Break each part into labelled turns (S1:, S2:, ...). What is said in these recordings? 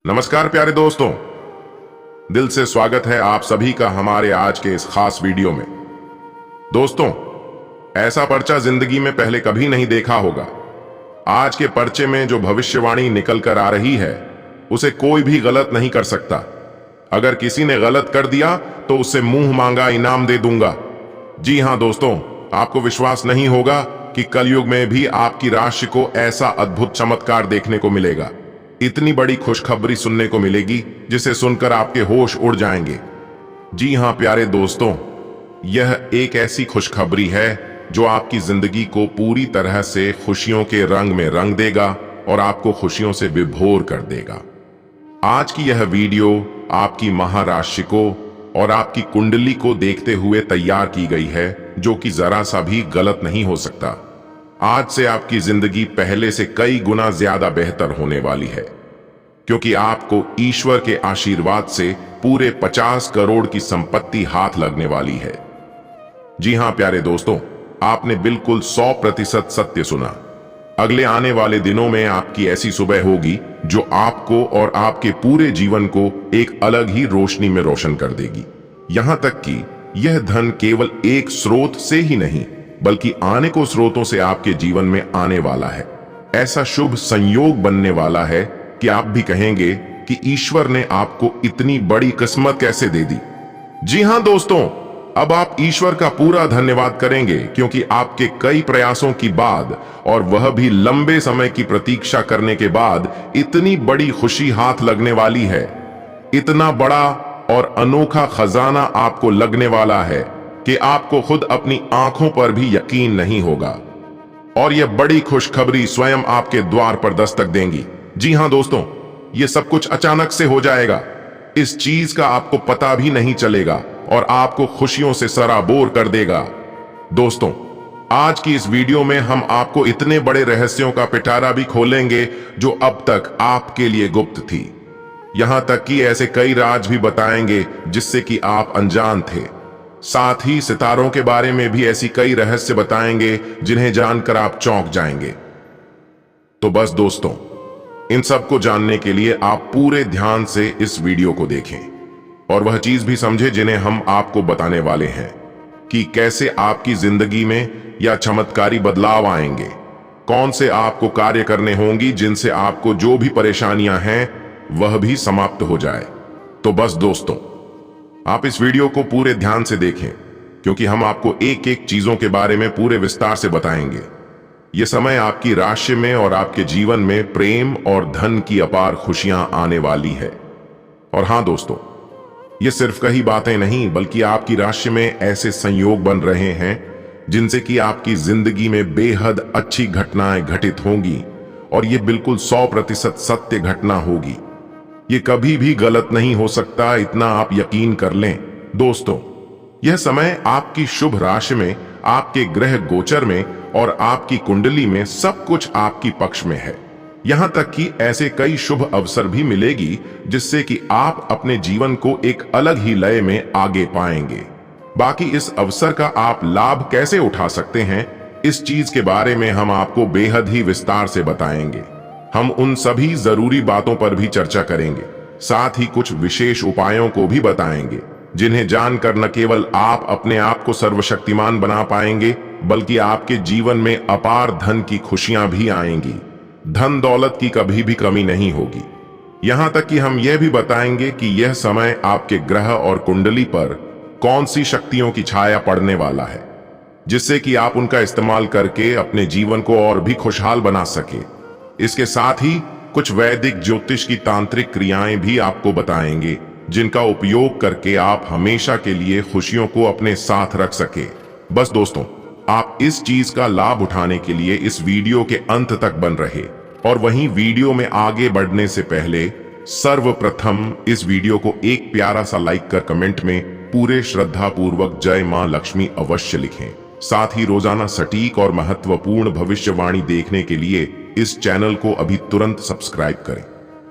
S1: नमस्कार प्यारे दोस्तों, दिल से स्वागत है आप सभी का हमारे आज के इस खास वीडियो में। दोस्तों, ऐसा पर्चा जिंदगी में पहले कभी नहीं देखा होगा। आज के पर्चे में जो भविष्यवाणी निकल कर आ रही है उसे कोई भी गलत नहीं कर सकता। अगर किसी ने गलत कर दिया तो उससे मुंह मांगा इनाम दे दूंगा। जी हां दोस्तों, आपको विश्वास नहीं होगा कि कलयुग में भी आपकी राशि को ऐसा अद्भुत चमत्कार देखने को मिलेगा। इतनी बड़ी खुशखबरी सुनने को मिलेगी जिसे सुनकर आपके होश उड़ जाएंगे। जी हां प्यारे दोस्तों, यह एक ऐसी खुशखबरी है जो आपकी जिंदगी को पूरी तरह से खुशियों के रंग में रंग देगा और आपको खुशियों से विभोर कर देगा। आज की यह वीडियो आपकी महाराशि को और आपकी कुंडली को देखते हुए तैयार की गई है, जो कि जरा सा भी गलत नहीं हो सकता। आज से आपकी जिंदगी पहले से कई गुना ज्यादा बेहतर होने वाली है, क्योंकि आपको ईश्वर के आशीर्वाद से पूरे 50 करोड़ की संपत्ति हाथ लगने वाली है। जी हां प्यारे दोस्तों, आपने बिल्कुल 100% सत्य सुना। अगले आने वाले दिनों में आपकी ऐसी सुबह होगी जो आपको और आपके पूरे जीवन को एक अलग ही रोशनी में रोशन कर देगी। यहां तक कि यह धन केवल एक स्रोत से ही नहीं बल्कि आने को स्रोतों से आपके जीवन में आने वाला है। ऐसा शुभ संयोग बनने वाला है कि आप भी कहेंगे कि ईश्वर ने आपको इतनी बड़ी किस्मत कैसे दे दी। जी हां दोस्तों, अब आप ईश्वर का पूरा धन्यवाद करेंगे, क्योंकि आपके कई प्रयासों की बाद और वह भी लंबे समय की प्रतीक्षा करने के बाद इतनी बड़ी खुशी हाथ लगने वाली है। इतना बड़ा और अनोखा खजाना आपको लगने वाला है कि आपको खुद अपनी आंखों पर भी यकीन नहीं होगा। और यह बड़ी खुशखबरी स्वयं आपके द्वार पर दस्तक देंगी। जी हां दोस्तों, यह सब कुछ अचानक से हो जाएगा। इस चीज का आपको पता भी नहीं चलेगा और आपको खुशियों से सराबोर कर देगा। दोस्तों, आज की इस वीडियो में हम आपको इतने बड़े रहस्यों का पिटारा भी खोलेंगे जो अब तक आपके लिए गुप्त थी। यहां तक कि ऐसे कई राज भी बताएंगे जिससे कि आप अनजान थे। साथ ही सितारों के बारे में भी ऐसी कई रहस्य बताएंगे जिन्हें जानकर आप चौंक जाएंगे। तो बस दोस्तों, इन सब को जानने के लिए आप पूरे ध्यान से इस वीडियो को देखें और वह चीज भी समझे जिन्हें हम आपको बताने वाले हैं कि कैसे आपकी जिंदगी में या चमत्कारी बदलाव आएंगे, कौन से आपको कार्य करने होंगी जिनसे आपको जो भी परेशानियां हैं वह भी समाप्त हो जाए। तो बस दोस्तों, आप इस वीडियो को पूरे ध्यान से देखें, क्योंकि हम आपको एक एक चीजों के बारे में पूरे विस्तार से बताएंगे। यह समय आपकी राशि में और आपके जीवन में प्रेम और धन की अपार खुशियां आने वाली है। और हां दोस्तों, ये सिर्फ कही बातें नहीं बल्कि आपकी राशि में ऐसे संयोग बन रहे हैं जिनसे कि आपकी जिंदगी में बेहद अच्छी घटनाएं घटित होंगी और ये बिल्कुल 100% सत्य घटना होगी। ये कभी भी गलत नहीं हो सकता, इतना आप यकीन कर लें। दोस्तों, यह समय आपकी शुभ राशि में, आपके ग्रह गोचर में और आपकी कुंडली में सब कुछ आपकी पक्ष में है। यहां तक कि ऐसे कई शुभ अवसर भी मिलेगी जिससे कि आप अपने जीवन को एक अलग ही लय में आगे पाएंगे। बाकी इस अवसर का आप लाभ कैसे उठा सकते हैं, इस चीज के बारे में हम आपको बेहद ही विस्तार से बताएंगे। हम उन सभी जरूरी बातों पर भी चर्चा करेंगे, साथ ही कुछ विशेष उपायों को भी बताएंगे जिन्हें जानकर न केवल आप अपने आप को सर्वशक्तिमान बना पाएंगे बल्कि आपके जीवन में अपार धन की खुशियां भी आएंगी। धन दौलत की कभी भी कमी नहीं होगी। यहां तक कि हम यह भी बताएंगे कि यह समय आपके ग्रह और कुंडली पर कौन सी शक्तियों की छाया पड़ने वाला है, जिससे कि आप उनका इस्तेमाल करके अपने जीवन को और भी खुशहाल बना सके। इसके साथ ही कुछ वैदिक ज्योतिष की तांत्रिक क्रियाएं भी आपको बताएंगे जिनका उपयोग करके आप हमेशा के लिए खुशियों को अपने साथ रख सके। बस दोस्तों, आप इस चीज का लाभ उठाने के लिए इस वीडियो के अंत तक बन रहे। और वहीं वीडियो में आगे बढ़ने से पहले सर्वप्रथम इस वीडियो को एक प्यारा सा लाइक कर कमेंट में पूरे श्रद्धा पूर्वक जय मां लक्ष्मी अवश्य लिखें। साथ ही रोजाना सटीक और महत्वपूर्ण भविष्यवाणी देखने के लिए इस चैनल को अभी तुरंत सब्सक्राइब करें।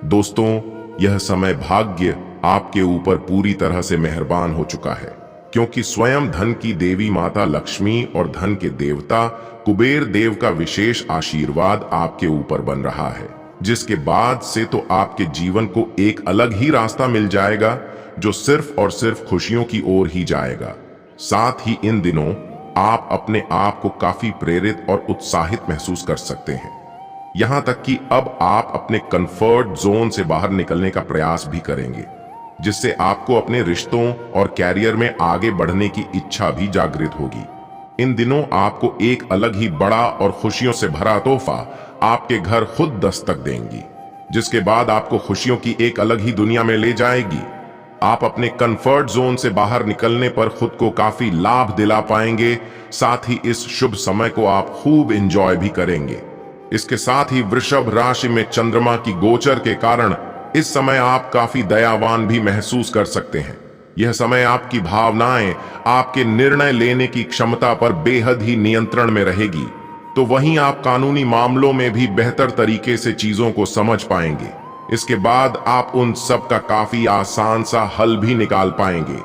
S1: दोस्तों, यह समय भाग्य आपके ऊपर पूरी तरह से मेहरबान हो चुका है, क्योंकि स्वयं धन की देवी माता लक्ष्मी और धन के देवता कुबेर देव का विशेष आशीर्वाद आपके ऊपर बन रहा है। जिसके बाद से तो आपके जीवन को एक अलग ही रास्ता मिल जाएगा जो सिर्फ और सिर्फ खुशियों की ओर ही जाएगा। साथ ही इन दिनों आप अपने आप को काफी प्रेरित और उत्साहित महसूस कर सकते हैं। यहां तक कि अब आप अपने कंफर्ट जोन से बाहर निकलने का प्रयास भी करेंगे, जिससे आपको अपने रिश्तों और कैरियर में आगे बढ़ने की इच्छा भी जागृत होगी। इन दिनों आपको एक अलग ही बड़ा और खुशियों से भरा तोहफा आपके घर खुद दस्तक देंगी, जिसके बाद आपको खुशियों की एक अलग ही दुनिया में ले जाएगी। आप अपने कंफर्ट जोन से बाहर निकलने पर खुद को काफी लाभ दिला पाएंगे। साथ ही इस शुभ समय को आप खूब एंजॉय भी करेंगे। इसके साथ ही वृषभ राशि में चंद्रमा की गोचर के कारण इस समय आप काफी दयावान भी महसूस कर सकते हैं। यह समय आपकी भावनाएं आपके निर्णय लेने की क्षमता पर बेहद ही नियंत्रण में रहेगी, तो वहीं आप कानूनी मामलों में भी बेहतर तरीके से चीजों को समझ पाएंगे। इसके बाद आप उन सब का काफी आसान सा हल भी निकाल पाएंगे।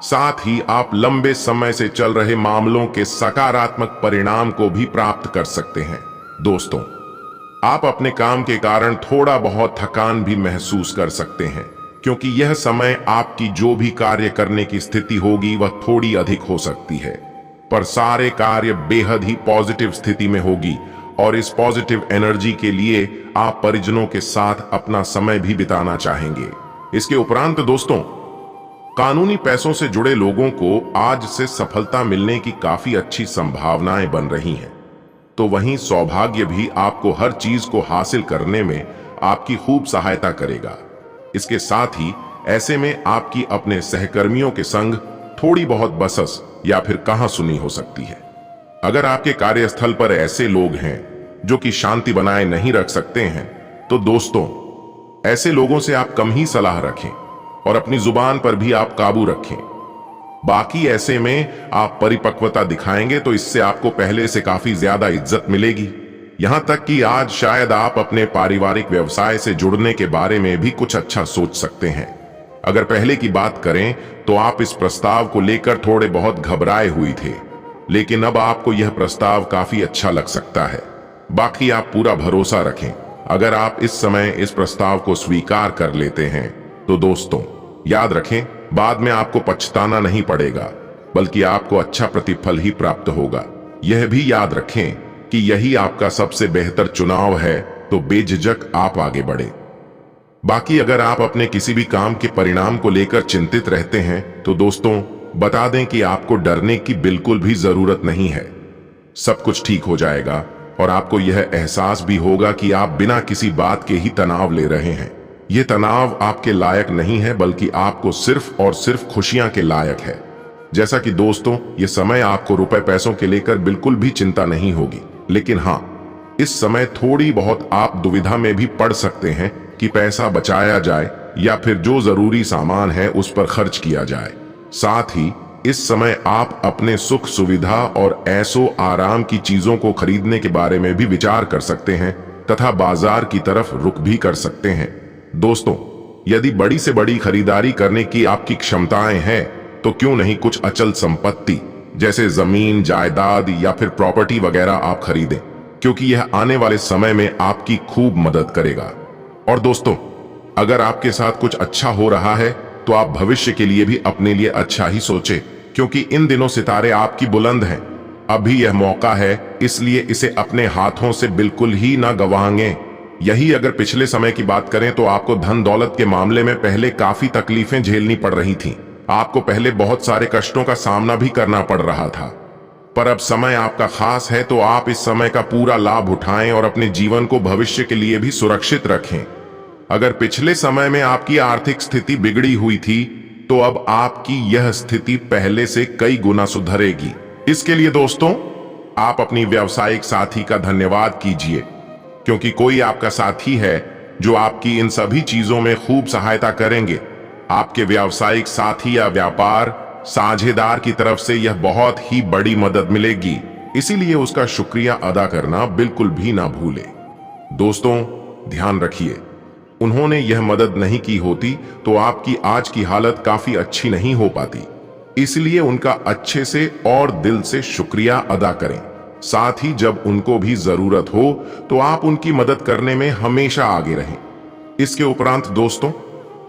S1: साथ ही आप लंबे समय से चल रहे मामलों के सकारात्मक परिणाम को भी प्राप्त कर सकते हैं। दोस्तों, आप अपने काम के कारण थोड़ा बहुत थकान भी महसूस कर सकते हैं, क्योंकि यह समय आपकी जो भी कार्य करने की स्थिति होगी वह थोड़ी अधिक हो सकती है, पर सारे कार्य बेहद ही पॉजिटिव स्थिति में होगी और इस पॉजिटिव एनर्जी के लिए आप परिजनों के साथ अपना समय भी बिताना चाहेंगे। इसके उपरांत दोस्तों, कानूनी पैसों से जुड़े लोगों को आज से सफलता मिलने की काफी अच्छी संभावनाएं बन रही हैं, तो वहीं सौभाग्य भी आपको हर चीज को हासिल करने में आपकी खूब सहायता करेगा। इसके साथ ही ऐसे में आपकी अपने सहकर्मियों के संग थोड़ी बहुत बसस या फिर कहासुनी हो सकती है। अगर आपके कार्यस्थल पर ऐसे लोग हैं जो कि शांति बनाए नहीं रख सकते हैं, तो दोस्तों ऐसे लोगों से आप कम ही सलाह रखें और अपनी जुबान पर भी आप काबू रखें। बाकी ऐसे में आप परिपक्वता दिखाएंगे तो इससे आपको पहले से काफी ज्यादा इज्जत मिलेगी। यहां तक कि आज शायद आप अपने पारिवारिक व्यवसाय से जुड़ने के बारे में भी कुछ अच्छा सोच सकते हैं। अगर पहले की बात करें तो आप इस प्रस्ताव को लेकर थोड़े बहुत घबराए हुए थे, लेकिन अब आपको यह प्रस्ताव काफी अच्छा लग सकता है। बाकी आप पूरा भरोसा रखें। अगर आप इस समय इस प्रस्ताव को स्वीकार कर लेते हैं तो दोस्तों याद रखें, बाद में आपको पछताना नहीं पड़ेगा, बल्कि आपको अच्छा प्रतिफल ही प्राप्त होगा। यह भी याद रखें कि यही आपका सबसे बेहतर चुनाव है, तो बेझिझक आप आगे बढ़े। बाकी अगर आप अपने किसी भी काम के परिणाम को लेकर चिंतित रहते हैं तो दोस्तों बता दें कि आपको डरने की बिल्कुल भी जरूरत नहीं है। सब कुछ ठीक हो जाएगा और आपको यह एहसास भी होगा कि आप बिना किसी बात के ही तनाव ले रहे हैं। यह तनाव आपके लायक नहीं है, बल्कि आपको सिर्फ और सिर्फ खुशियां के लायक है। जैसा कि दोस्तों यह समय आपको रुपए पैसों के लेकर बिल्कुल भी चिंता नहीं होगी, लेकिन हाँ, इस समय थोड़ी बहुत आप दुविधा में भी पड़ सकते हैं कि पैसा बचाया जाए या फिर जो जरूरी सामान है उस पर खर्च किया जाए। साथ ही इस समय आप अपने सुख सुविधा और ऐसो आराम की चीजों को खरीदने के बारे में भी विचार कर सकते हैं तथा बाजार की तरफ रुख भी कर सकते हैं। दोस्तों, यदि बड़ी से बड़ी खरीदारी करने की आपकी क्षमताएं हैं तो क्यों नहीं कुछ अचल संपत्ति जैसे जमीन, जायदाद या फिर प्रॉपर्टी वगैरह आप खरीदें, क्योंकि यह आने वाले समय में आपकी खूब मदद करेगा। और दोस्तों, अगर आपके साथ कुछ अच्छा हो रहा है तो आप भविष्य के लिए भी अपने लिए अच्छा ही सोचें, क्योंकि इन दिनों सितारे आपकी बुलंद हैं। अभी यह मौका है, इसलिए इसे अपने हाथों से बिल्कुल ही ना गंवाएं। यही अगर पिछले समय की बात करें तो आपको धन दौलत के मामले में पहले काफी तकलीफें झेलनी पड़ रही थीं। आपको पहले बहुत सारे कष्टों का सामना भी करना पड़ रहा था, पर अब समय आपका खास है, तो आप इस समय का पूरा लाभ उठाएं और अपने जीवन को भविष्य के लिए भी सुरक्षित रखें। अगर पिछले समय में आपकी आर्थिक स्थिति बिगड़ी हुई थी तो अब आपकी यह स्थिति पहले से कई गुना सुधरेगी। इसके लिए दोस्तों आप अपनी व्यावसायिक साथी का धन्यवाद कीजिए, क्योंकि कोई आपका साथी है जो आपकी इन सभी चीजों में खूब सहायता करेंगे। आपके व्यावसायिक साथी या व्यापार साझेदार की तरफ से यह बहुत ही बड़ी मदद मिलेगी, इसीलिए उसका शुक्रिया अदा करना बिल्कुल भी ना भूले। दोस्तों ध्यान रखिए, उन्होंने यह मदद नहीं की होती तो आपकी आज की हालत काफी अच्छी नहीं हो पाती, इसलिए उनका अच्छे से और दिल से शुक्रिया अदा करें। साथ ही जब उनको भी जरूरत हो तो आप उनकी मदद करने में हमेशा आगे रहें। इसके उपरांत दोस्तों,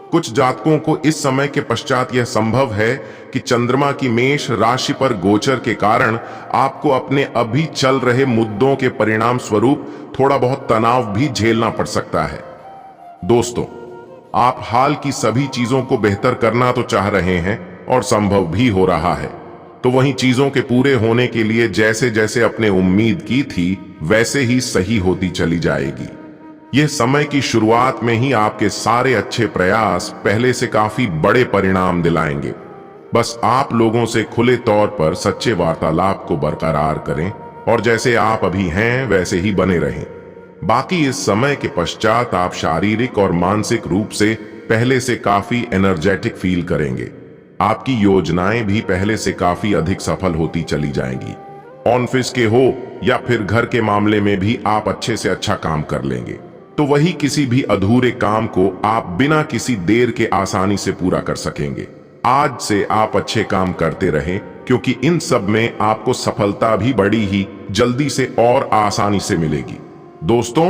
S1: कुछ जातकों को इस समय के पश्चात यह संभव है कि चंद्रमा की मेष राशि पर गोचर के कारण आपको अपने अभी चल रहे मुद्दों के परिणाम स्वरूप थोड़ा बहुत तनाव भी झेलना पड़ सकता है। दोस्तों, आप हाल की सभी चीजों को बेहतर करना तो चाह रहे हैं और संभव भी हो रहा है, तो वहीं चीजों के पूरे होने के लिए जैसे जैसे अपने उम्मीद की थी वैसे ही सही होती चली जाएगी। यह समय की शुरुआत में ही आपके सारे अच्छे प्रयास पहले से काफी बड़े परिणाम दिलाएंगे। बस आप लोगों से खुले तौर पर सच्चे वार्तालाप को बरकरार करें और जैसे आप अभी हैं वैसे ही बने रहें। बाकी इस समय के पश्चात आप शारीरिक और मानसिक रूप से पहले से काफी एनर्जेटिक फील करेंगे। आपकी योजनाएं भी पहले से काफी अधिक सफल होती चली जाएंगी। ऑफिस के हो या फिर घर के मामले में भी आप अच्छे से अच्छा काम कर लेंगे, तो वही किसी भी अधूरे काम को आप बिना किसी देर के आसानी से पूरा कर सकेंगे। आज से आप अच्छे काम करते रहें, क्योंकि इन सब में आपको सफलता भी बड़ी ही जल्दी से और आसानी से मिलेगी। दोस्तों,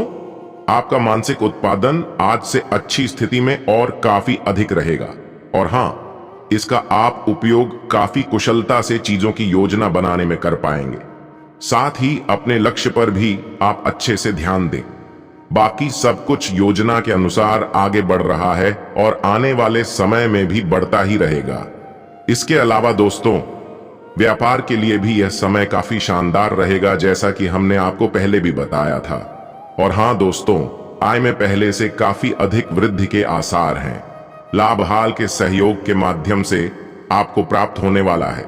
S1: आपका मानसिक उत्पादन आज से अच्छी स्थिति में और काफी अधिक रहेगा और हाँ, इसका आप उपयोग काफी कुशलता से चीजों की योजना बनाने में कर पाएंगे। साथ ही अपने लक्ष्य पर भी आप अच्छे से ध्यान दें। बाकी सब कुछ योजना के अनुसार आगे बढ़ रहा है और आने वाले समय में भी बढ़ता ही रहेगा। इसके अलावा दोस्तों, व्यापार के लिए भी यह समय काफी शानदार रहेगा, जैसा कि हमने आपको पहले भी बताया था। और हाँ दोस्तों, आय में पहले से काफी अधिक वृद्धि के आसार हैं। लाभ हाल के सहयोग के माध्यम से आपको प्राप्त होने वाला है।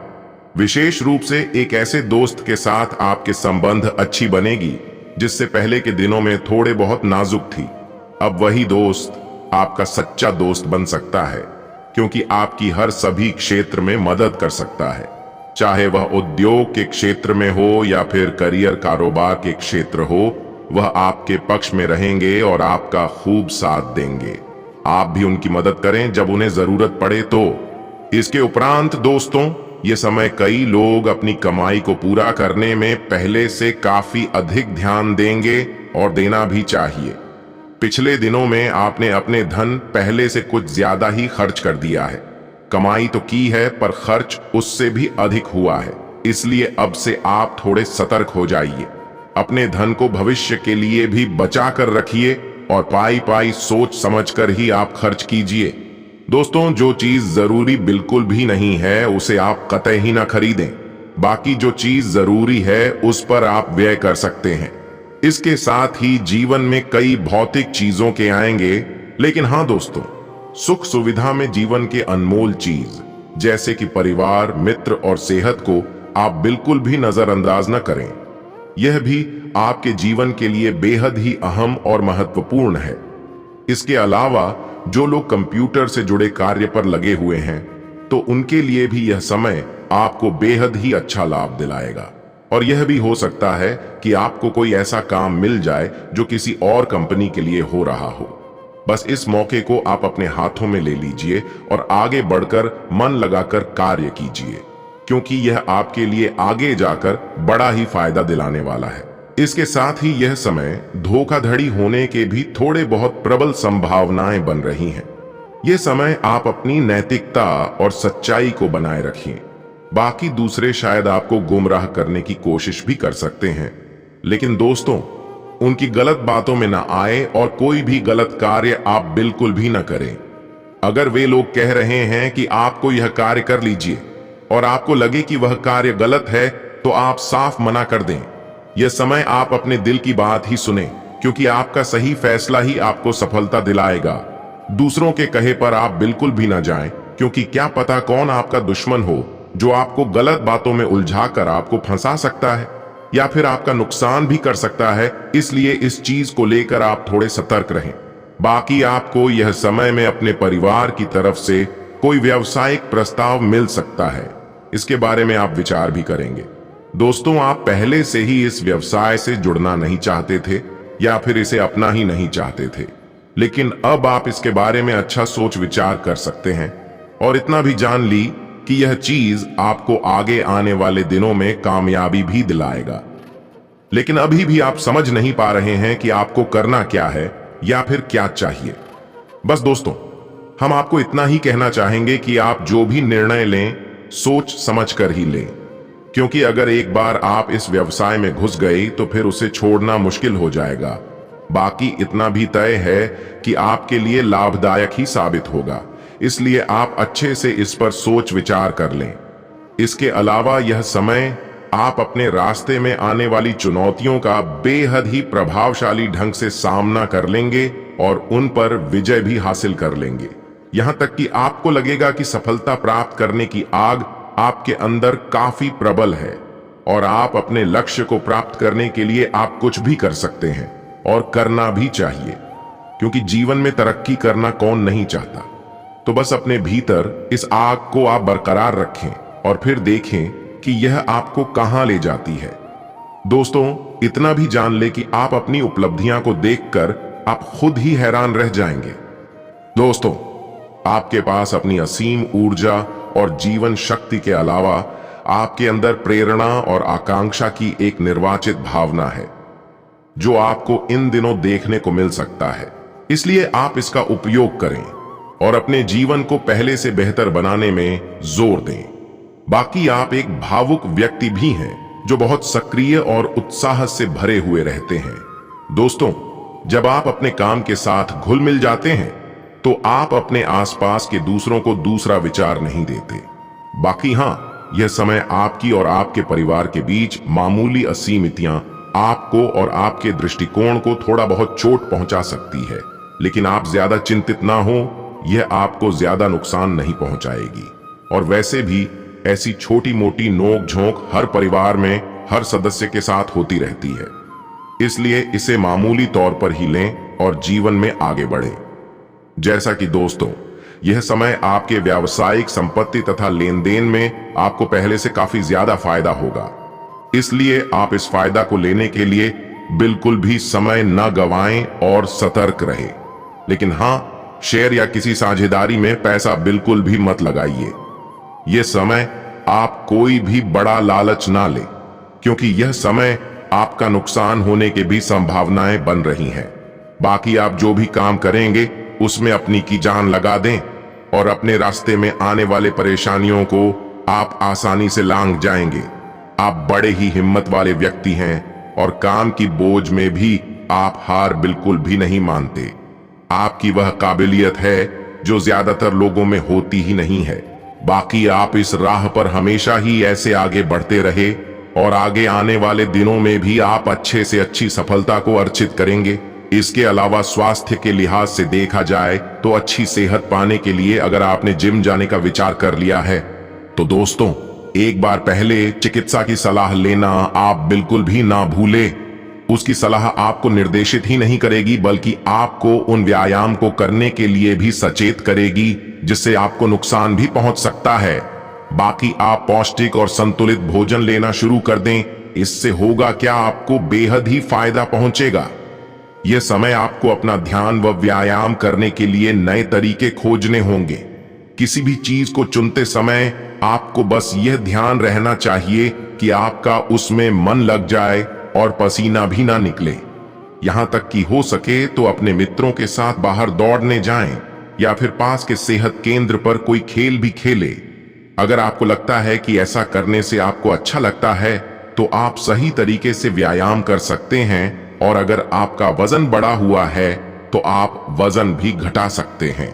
S1: विशेष रूप से एक ऐसे दोस्त के साथ आपके संबंध अच्छी बनेगी जिससे पहले के दिनों में थोड़े बहुत नाजुक थी। अब वही दोस्त आपका सच्चा दोस्त बन सकता है, क्योंकि आपकी हर सभी क्षेत्र में मदद कर सकता है, चाहे वह उद्योग के क्षेत्र में हो या फिर करियर कारोबार के क्षेत्र हो। वह आपके पक्ष में रहेंगे और आपका खूब साथ देंगे। आप भी उनकी मदद करें जब उन्हें जरूरत पड़े तो। इसके उपरांत दोस्तों, ये समय कई लोग अपनी कमाई को पूरा करने में पहले से काफी अधिक ध्यान देंगे और देना भी चाहिए। पिछले दिनों में आपने अपने धन पहले से कुछ ज्यादा ही खर्च कर दिया है। कमाई तो की है पर खर्च उससे भी अधिक हुआ है, इसलिए अब से आप थोड़े सतर्क हो जाइए। अपने धन को भविष्य के लिए भी बचा कर रखिए और पाई पाई सोच समझकर ही आप खर्च कीजिए। दोस्तों, जो चीज जरूरी बिल्कुल भी नहीं है उसे आप कतई ही ना खरीदें। बाकी जो चीज जरूरी है उस पर आप व्यय कर सकते हैं। इसके साथ ही जीवन में कई भौतिक चीजों के आएंगे, लेकिन हाँ दोस्तों, सुख सुविधा में जीवन के अनमोल चीज जैसे कि परिवार, मित्र और सेहत को आप बिल्कुल भी नजरअंदाज न करें। यह भी आपके जीवन के लिए बेहद ही अहम और महत्वपूर्ण है। इसके अलावा जो लोग कंप्यूटर से जुड़े कार्य पर लगे हुए हैं, तो उनके लिए भी यह समय आपको बेहद ही अच्छा लाभ दिलाएगा। और यह भी हो सकता है कि आपको कोई ऐसा काम मिल जाए जो किसी और कंपनी के लिए हो रहा हो। बस इस मौके को आप अपने हाथों में ले लीजिए और आगे बढ़कर मन लगाकर कार्य कीजिए, क्योंकि यह आपके लिए आगे जाकर बड़ा ही फायदा दिलाने वाला है। इसके साथ ही यह समय धोखाधड़ी होने के भी थोड़े बहुत प्रबल संभावनाएं बन रही हैं। यह समय आप अपनी नैतिकता और सच्चाई को बनाए रखिए। बाकी दूसरे शायद आपको गुमराह करने की कोशिश भी कर सकते हैं, लेकिन दोस्तों, उनकी गलत बातों में ना आए और कोई भी गलत कार्य आप बिल्कुल भी ना करें। अगर वे लोग कह रहे हैं कि आपको यह कार्य कर लीजिए और आपको लगे कि वह कार्य गलत है, तो आप साफ मना कर दें। यह समय आप अपने दिल की बात ही सुने, क्योंकि आपका सही फैसला ही आपको सफलता दिलाएगा। दूसरों के कहे पर आप बिल्कुल भी ना जाएं, क्योंकि क्या पता कौन आपका दुश्मन हो जो आपको गलत बातों में उलझाकर आपको फंसा सकता है या फिर आपका नुकसान भी कर सकता है। इसलिए इस चीज को लेकर आप थोड़े सतर्क रहें। बाकी आपको यह समय में अपने परिवार की तरफ से कोई व्यावसायिक प्रस्ताव मिल सकता है, इसके बारे में आप विचार भी करेंगे। दोस्तों, आप पहले से ही इस व्यवसाय से जुड़ना नहीं चाहते थे या फिर इसे अपना ही नहीं चाहते थे, लेकिन अब आप इसके बारे में अच्छा सोच विचार कर सकते हैं और इतना भी जान ली कि यह चीज आपको आगे आने वाले दिनों में कामयाबी भी दिलाएगा। लेकिन अभी भी आप समझ नहीं पा रहे हैं कि आपको करना क्या है या फिर क्या चाहिए। बस दोस्तों, हम आपको इतना ही कहना चाहेंगे कि आप जो भी निर्णय लें, सोच समझ कर ही लें, क्योंकि अगर एक बार आप इस व्यवसाय में घुस गए तो फिर उसे छोड़ना मुश्किल हो जाएगा। बाकी इतना भी तय है कि आपके लिए लाभदायक ही साबित होगा, इसलिए आप अच्छे से इस पर सोच विचार कर लें। इसके अलावा यह समय आप अपने रास्ते में आने वाली चुनौतियों का बेहद ही प्रभावशाली ढंग से सामना कर लेंगे और उन पर विजय भी हासिल कर लेंगे। यहां तक कि आपको लगेगा कि सफलता प्राप्त करने की आग आपके अंदर काफी प्रबल है और आप अपने लक्ष्य को प्राप्त करने के लिए आप कुछ भी कर सकते हैं और करना भी चाहिए, क्योंकि जीवन में तरक्की करना कौन नहीं चाहता। तो बस अपने भीतर इस आग को आप बरकरार रखें और फिर देखें कि यह आपको कहां ले जाती है। दोस्तों, इतना भी जान ले कि आप अपनी उपलब्धियां को देखकर आप खुद ही हैरान रह जाएंगे। दोस्तों, आपके पास अपनी असीम ऊर्जा और जीवन शक्ति के अलावा आपके अंदर प्रेरणा और आकांक्षा की एक निर्वाचित भावना है, जो आपको इन दिनों देखने को मिल सकता है। इसलिए आप इसका उपयोग करें और अपने जीवन को पहले से बेहतर बनाने में जोर दें। बाकी आप एक भावुक व्यक्ति भी हैं, जो बहुत सक्रिय और उत्साह से भरे हुए रहते हैं। दोस्तों, जब आप अपने काम के साथ घुल मिल जाते हैं तो आप अपने आसपास के दूसरों को दूसरा विचार नहीं देते। बाकी हां, यह समय आपकी और आपके परिवार के बीच मामूली असीमितियां आपको और आपके दृष्टिकोण को थोड़ा बहुत चोट पहुंचा सकती है, लेकिन आप ज्यादा चिंतित ना हो, यह आपको ज्यादा नुकसान नहीं पहुंचाएगी। और वैसे भी ऐसी छोटी मोटी नोक झोंक हर परिवार में हर सदस्य के साथ होती रहती है, इसलिए इसे मामूली तौर पर ही लें और जीवन में आगे बढ़ें। जैसा कि दोस्तों, यह समय आपके व्यावसायिक संपत्ति तथा लेन देन में आपको पहले से काफी ज्यादा फायदा होगा, इसलिए आप इस फायदा को लेने के लिए बिल्कुल भी समय न गवाएं और सतर्क रहें। लेकिन हां, शेयर या किसी साझेदारी में पैसा बिल्कुल भी मत लगाइए। यह समय आप कोई भी बड़ा लालच ना ले, क्योंकि यह समय आपका नुकसान होने की भी संभावनाएं बन रही हैं। बाकी आप जो भी काम करेंगे उसमें अपनी की जान लगा दें और अपने रास्ते में आने वाले परेशानियों को आप आसानी से लांघ जाएंगे। आप बड़े ही हिम्मत वाले व्यक्ति हैं और काम की बोझ में भी आप हार बिल्कुल भी नहीं मानते। आपकी वह काबिलियत है जो ज्यादातर लोगों में होती ही नहीं है। बाकी आप इस राह पर हमेशा ही ऐसे आगे बढ़ते रहे और आगे आने वाले दिनों में भी आप अच्छे से अच्छी सफलता को अर्जित करेंगे। इसके अलावा स्वास्थ्य के लिहाज से देखा जाए तो अच्छी सेहत पाने के लिए अगर आपने जिम जाने का विचार कर लिया है तो दोस्तों, एक बार पहले चिकित्सा की सलाह लेना आप बिल्कुल भी ना भूलें। उसकी सलाह आपको निर्देशित ही नहीं करेगी, बल्कि आपको उन व्यायाम को करने के लिए भी सचेत करेगी, जिससे आपको नुकसान भी पहुंच सकता है। बाकी आप पौष्टिक और संतुलित भोजन लेना शुरू कर दें। इससे होगा क्या, आपको बेहद ही फायदा पहुंचेगा। यह समय आपको अपना ध्यान व व्यायाम करने के लिए नए तरीके खोजने होंगे। किसी भी चीज को चुनते समय आपको बस यह ध्यान रहना चाहिए कि आपका उसमें मन लग जाए और पसीना भी ना निकले। यहां तक कि हो सके तो अपने मित्रों के साथ बाहर दौड़ने जाएं या फिर पास के सेहत केंद्र पर कोई खेल भी खेले। अगर आपको लगता है कि ऐसा करने से आपको अच्छा लगता है तो आप सही तरीके से व्यायाम कर सकते हैं, और अगर आपका वजन बढ़ा हुआ है तो आप वजन भी घटा सकते हैं।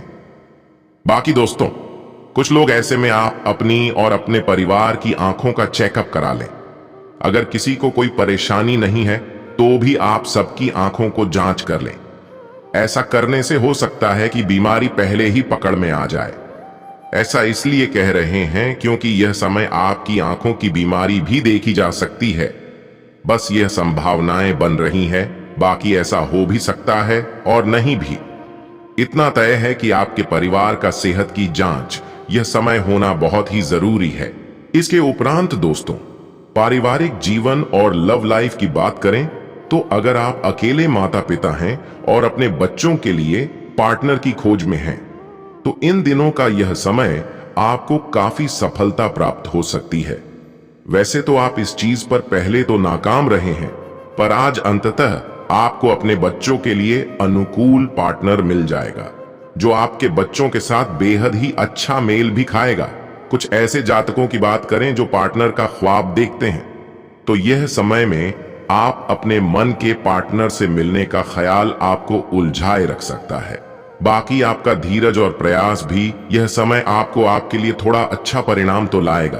S1: बाकी दोस्तों, कुछ लोग ऐसे में आप अपनी और अपने परिवार की आंखों का चेकअप करा लें। अगर किसी को कोई परेशानी नहीं है तो भी आप सबकी आंखों को जांच कर लें। ऐसा करने से हो सकता है कि बीमारी पहले ही पकड़ में आ जाए। ऐसा इसलिए कह रहे हैं क्योंकि यह समय आपकी आंखों की बीमारी भी देखी जा सकती है। बस यह संभावनाएं बन रही हैं, बाकी ऐसा हो भी सकता है और नहीं भी। इतना तय है कि आपके परिवार का सेहत की जांच यह समय होना बहुत ही जरूरी है। इसके उपरांत दोस्तों, पारिवारिक जीवन और लव लाइफ की बात करें तो अगर आप अकेले माता पिता हैं और अपने बच्चों के लिए पार्टनर की खोज में हैं, तो इन दिनों का यह समय आपको काफी सफलता प्राप्त हो सकती है। वैसे तो आप इस चीज पर पहले तो नाकाम रहे हैं, पर आज अंततः आपको अपने बच्चों के लिए अनुकूल पार्टनर मिल जाएगा जो आपके बच्चों के साथ बेहद ही अच्छा मेल भी खाएगा। कुछ ऐसे जातकों की बात करें जो पार्टनर का ख्वाब देखते हैं, तो यह समय में आप अपने मन के पार्टनर से मिलने का ख्याल आपको उलझाए रख सकता है। बाकी आपका धीरज और प्रयास भी यह समय आपको आपके लिए थोड़ा अच्छा परिणाम तो लाएगा।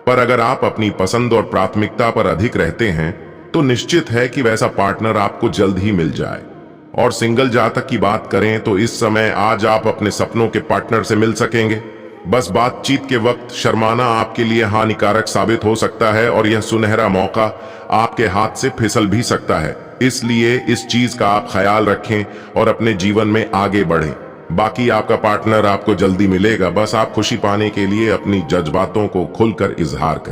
S1: पर अगर आप अपनी पसंद और प्राथमिकता पर अधिक रहते हैं तो निश्चित है कि वैसा पार्टनर आपको जल्द ही मिल जाए। और सिंगल जातक की बात करें तो इस समय आज आप अपने सपनों के पार्टनर से मिल सकेंगे। बस बातचीत के वक्त शर्माना आपके लिए हानिकारक साबित हो सकता है और यह सुनहरा मौका आपके हाथ से फिसल भी सकता है। इसलिए इस चीज का आप ख्याल रखें और अपने जीवन में आगे बढ़ें। बाकी आपका पार्टनर आपको जल्दी मिलेगा, बस आप खुशी पाने के लिए अपनी जज्बातों को खुलकर इजहार करें।